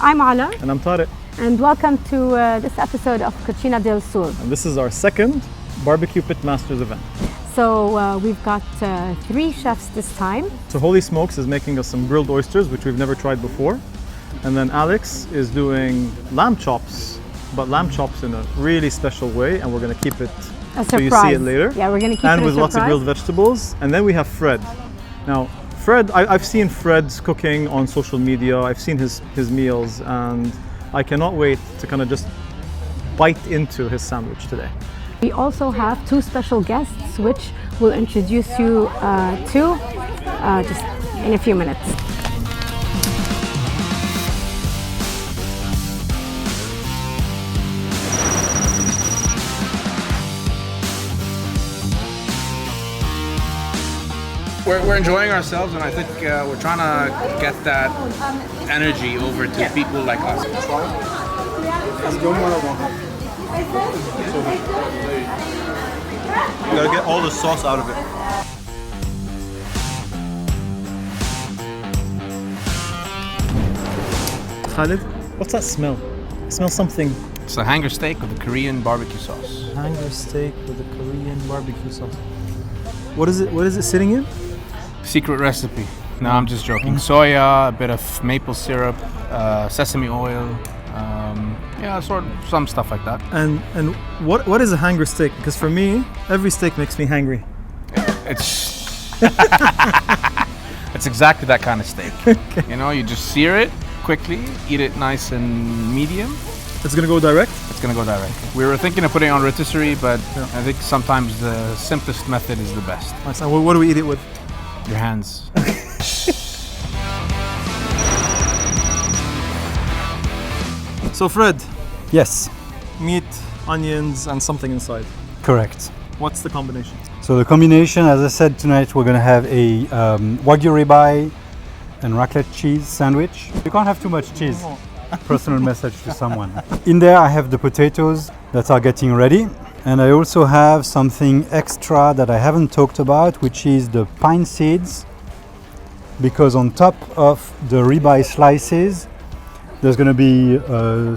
I'm Orla. And I'm Tarek. And welcome to this episode of Cucina Del Sul. And this is our second Barbecue Pit Masters event. So we've got 3 chefs this time. So Holy Smokes is making us some grilled oysters, which we've never tried before. And then Alex is doing lamb chops, but lamb chops in a really special way, and we're going to keep it so you see it later. Yeah, we're going to keep and it with lots of grilled vegetables. And then we have Fred. Now, Fred, I've seen Fred's cooking on social media. I've seen his meals, and I cannot wait to kind of just bite into his sandwich today. We also have 2 special guests, which we'll introduce you to just in a few minutes. We're enjoying ourselves, and I think we're trying to get that energy over to people like us. You gotta get all the sauce out of it. Khalid, what's that smell? It smells something. It's a hanger steak with the Korean BBQ sauce. Hanger steak with the Korean barbecue sauce. What is it sitting in? Secret recipe. No, I'm just joking. Soya, a bit of maple syrup, sesame oil, some stuff like that. And what is a hanger steak? Because for me, every steak makes me hangry. It's it's exactly that kind of steak. Okay. You know, you just sear it quickly, eat it nice and medium. It's gonna go direct? It's gonna go direct. We were thinking of putting it on rotisserie, but I think sometimes the simplest method is the best. Nice. And what do we eat it with? Your hands. So Fred. Yes. Meat, onions, and something inside. Correct. What's the combination? So the combination, as I said, tonight we're going to have a Wagyu ribeye and raclette cheese sandwich. You can't have too much cheese. Personal message to someone. In there I have the potatoes that are getting ready. And I also have something extra that I haven't talked about, which is the pine seeds. Because on top of the ribeye slices, there's going to be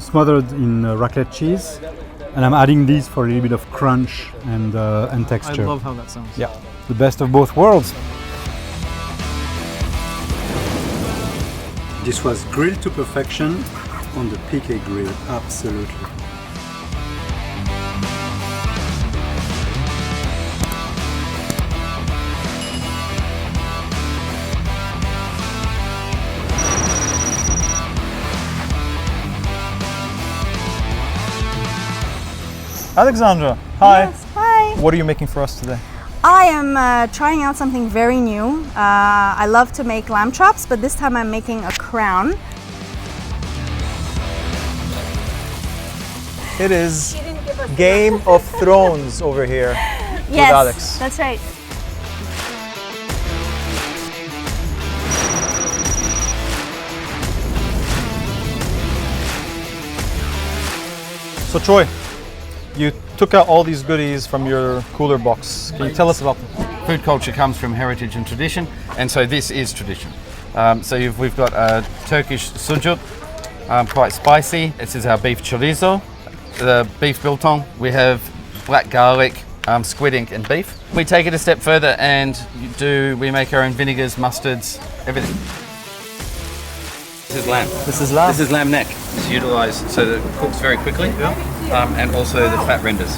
smothered in raclette cheese, and I'm adding these for a little bit of crunch and texture. I love how that sounds. Yeah, the best of both worlds. This was grilled to perfection on the PK grill, absolutely. Alexandra, hi. Yes, hi. What are you making for us today? I am trying out something very new. I love to make lamb chops, but this time I'm making a crown. It is Game of Thrones over here with Alex. That's right. So Troy, you took out all these goodies from your cooler box. Can you tell us about them? Food culture comes from heritage and tradition, and so this is tradition. We've got a Turkish sucuk, quite spicy. This is our beef chorizo, the beef biltong. We have black garlic, squid ink and beef. We take it a step further and we make our own vinegars, mustards, everything. This is lamb. This is lamb? This is lamb neck. It's utilised so that it cooks very quickly, and also the fat renders.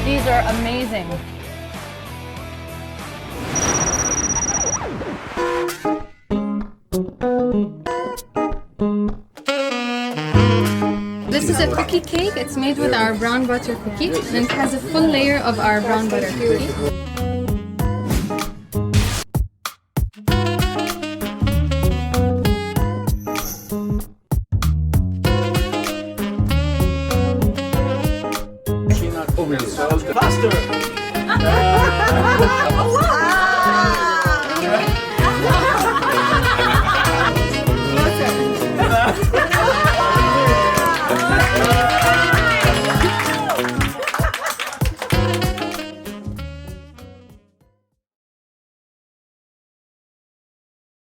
These are amazing. This is a cookie cake. It's made with our brown butter cookie, and it has a full layer of our brown butter cookie.